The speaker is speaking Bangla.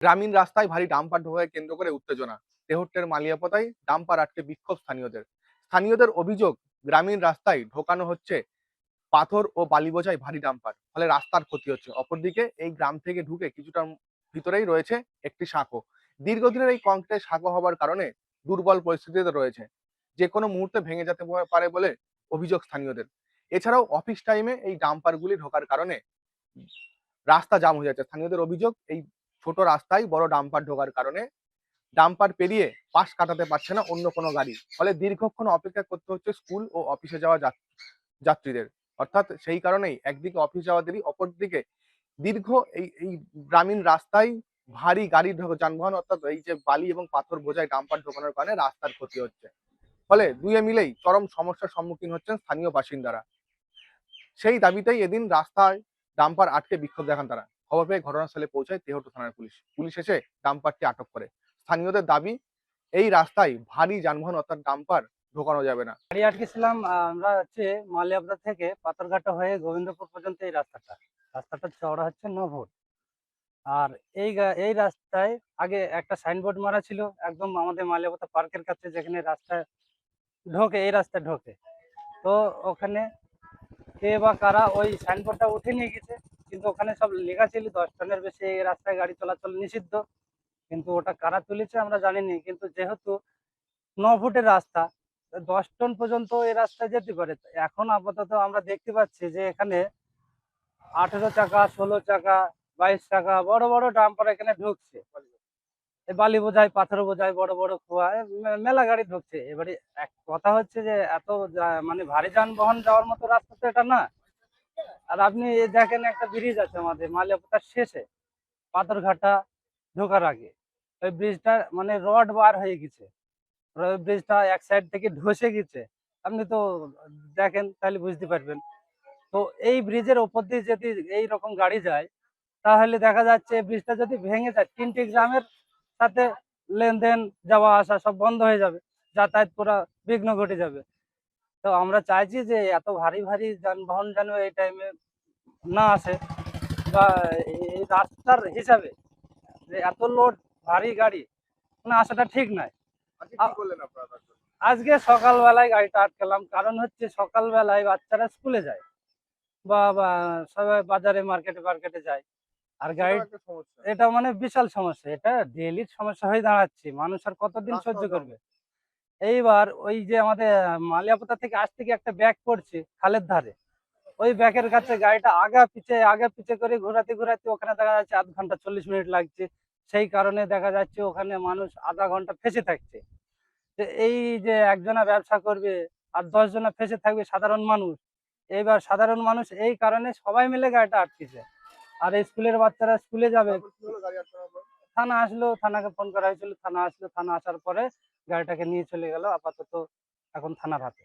গ্রামীণ রাস্তায় ভারী ডাম্পার ঢোকাকে কেন্দ্র করে উত্তেজনা। তেহট্টের মালিয়াপতায় ডাম্পার আটকে বিক্ষোভ স্থানীয়দের। স্থানীয়দের অভিযোগ, গ্রামীণ রাস্তায় ঢোকানো হচ্ছে পাথর ও বালি বোঝাই ভারী ডাম্পার, ফলে রাস্তার ক্ষতি হচ্ছে। অপরদিকে এই গ্রাম থেকে ঢুকে কিছুটা ভিতরেই রয়েছে একটি সাঁকো। দীর্ঘদিনের এই কংক্রিটের সাঁকো হবার কারণে দুর্বল পরিস্থিতিতে রয়েছে, যে কোনো মুহূর্তে ভেঙে যেতে পারে বলে অভিযোগ স্থানীয়দের। এছাড়াও অফিস টাইমে এই ডাম্পারগুলি ঢোকার কারণে রাস্তা জাম হয়ে যাচ্ছে। স্থানীয়দের অভিযোগ, এই ছোট রাস্তায় বড় ডাম্পার ঢোকার কারণে ডাম্পার পেরিয়ে পাশ কাটাতে পারছে না অন্য কোনো গাড়ি। ফলে দীর্ঘক্ষণ অপেক্ষা করতে হচ্ছে স্কুল ও অফিসে যাওয়া যাত্রীদের। অর্থাৎ সেই কারণেই একদিকে অফিস যাওয়া দেরি, অপরদিকে দীর্ঘ এই গ্রামীণ রাস্তায় ভারী গাড়ি যানবাহন, অর্থাৎ এই যে বালি এবং পাথর বোঝাই ডাম্পার ঢোকানোর কারণে রাস্তার ক্ষতি হচ্ছে। ফলে দুয়ে মিলেই চরম সমস্যার সম্মুখীন হচ্ছেন স্থানীয় বাসিন্দারা। সেই দাবিতেই এদিন রাস্তায় ডাম্পার আটকে বিক্ষোভ দেখান তারা। খবর পেয়ে ঘটনাস্থলে পৌঁছায় তেহট্ট থানার পুলিশ। পুলিশ এসে ডাম্পারটি আটক করে। স্থানীয়দের দাবি, এই রাস্তায় ভারী যানবাহন অর্থাৎ ডাম্পার ঢোকানো যাবে না। গাড়ি আটকেছিলাম। আমরা হচ্ছে মালিয়াবদা থেকে পাথরঘাটা হয়ে গোবিন্দপুর পর্যন্ত এই রাস্তাটা চওড়া হচ্ছে 9 ফুট। আর এই রাস্তায় আগে একটা সাইনবোর্ড মারা ছিল একদম আমাদের মালিয়াবদা পার্কের কাছে, যেখানে এই রাস্তায় ঢোকে। তো ওখানে কে বা কারা ওই সাইনবোর্ডটা উঠে নিয়ে গেছে, কিন্তু ওখানে সব লেখা ছিল 10 টনের বেশি এই রাস্তায় গাড়ি চলাচল নিষিদ্ধ। কিন্তু ওটা কারা তুলেছে আমরা জানিনি, কিন্তু যেহেতু 9 ফুটের রাস্তা, 10 টন পর্যন্ত এই রাস্তায় যেতে পারে। এখন আপাতত আমরা দেখতে পাচ্ছি যে এখানে 18 চাকা, 16 চাকা, 22 চাকা বড় বড় ডাম্পার এখানে ঢুকছে। এই বালি বোঝাই, পাথর বোঝাই, বড় বড় খোয়া মেলা গাড়ি ঢুকছে। এবারে এক কথা হচ্ছে যে এত মানে ভারী যানবাহন যাওয়ার মতো রাস্তা তো এটা না। আর আপনি দেখেন একটা ব্রিজ আছে আমাদের মালিয়াপতার শেষে, পাথরঘাটা ঢোকার আগে। ওই ব্রিজটা মানে রড বার হয়ে গেছে, ব্রিজটা এক সাইড থেকে ধসে গেছে। আপনি তো দেখেন তাহলে বুঝতে পারবেন। তো এই ব্রিজের ওপর দিয়ে যদি এই রকম গাড়ি যায়, তাহলে দেখা যাচ্ছে ব্রিজটা যদি ভেঙে যায়, 3টি গ্রামের সাথে লেনদেন, যাওয়া আসা সব বন্ধ হয়ে যাবে, যাতায়াত পুরা বিঘ্ন ঘটে যাবে। তো আমরা চাইছি যে এত ভারী ভারী যানবাহন যেন এই টাইমে না আসে, বা এই রাস্তার হিসাবে যে এত লোড ভারী গাড়ি না আসাটা ঠিক নয়। আজকে কি করলেন আপনারা তার জন্য? আজকে সকালবেলায় গাড়িটা আটকালাম, কারণ হচ্ছে সকালবেলায় বাচ্চারা স্কুলে যায়, বা সবাই বাজারে মার্কেটে মার্কেটে যায়। আর গাড়ি, এটাও একটা সমস্যা। এটা মানে বিশাল সমস্যা, এটা ডেইলির সমস্যা হয়ে দাঁড়াচ্ছে। মানুষ আর কতদিন সহ্য রাস্তাও জাম করবে? হচ্ছে। এইবার ওই যে আমাদের মালিয়াপতা থেকে আসতে গিয়ে একটা ব্যাগ পড়ছে খালের ধারে, ওই ব্যাগের কাছে গাড়িটা আগা পিছে করে ঘোরাতে ঘোরাতে ওখানে দেখা যাচ্ছে 1/2 ঘন্টা 40 মিনিট লাগছে। সেই কারণে দেখা যাচ্ছে ওখানে মানুষ আধা ঘন্টা ফেঁসে থাকছে। যে এই যে একজনা ব্যবসা করবে আর 10 জনা ফেঁসে থাকবে সাধারণ মানুষ। এইবার সাধারণ মানুষ এই কারণে সবাই মিলে গাড়িটা আটকেছে। আর এই স্কুলের বাচ্চারা স্কুলে যাবে। তারপর কি হলো গাড়ি আটকানোর পর? থানা আসলো, থানাকে ফোন করা হয়েছিল, থানা আসলো, থানা আসার পরে গাড়িটাকে নিয়ে চলে গেল আপাতত এখন থানার হাতে।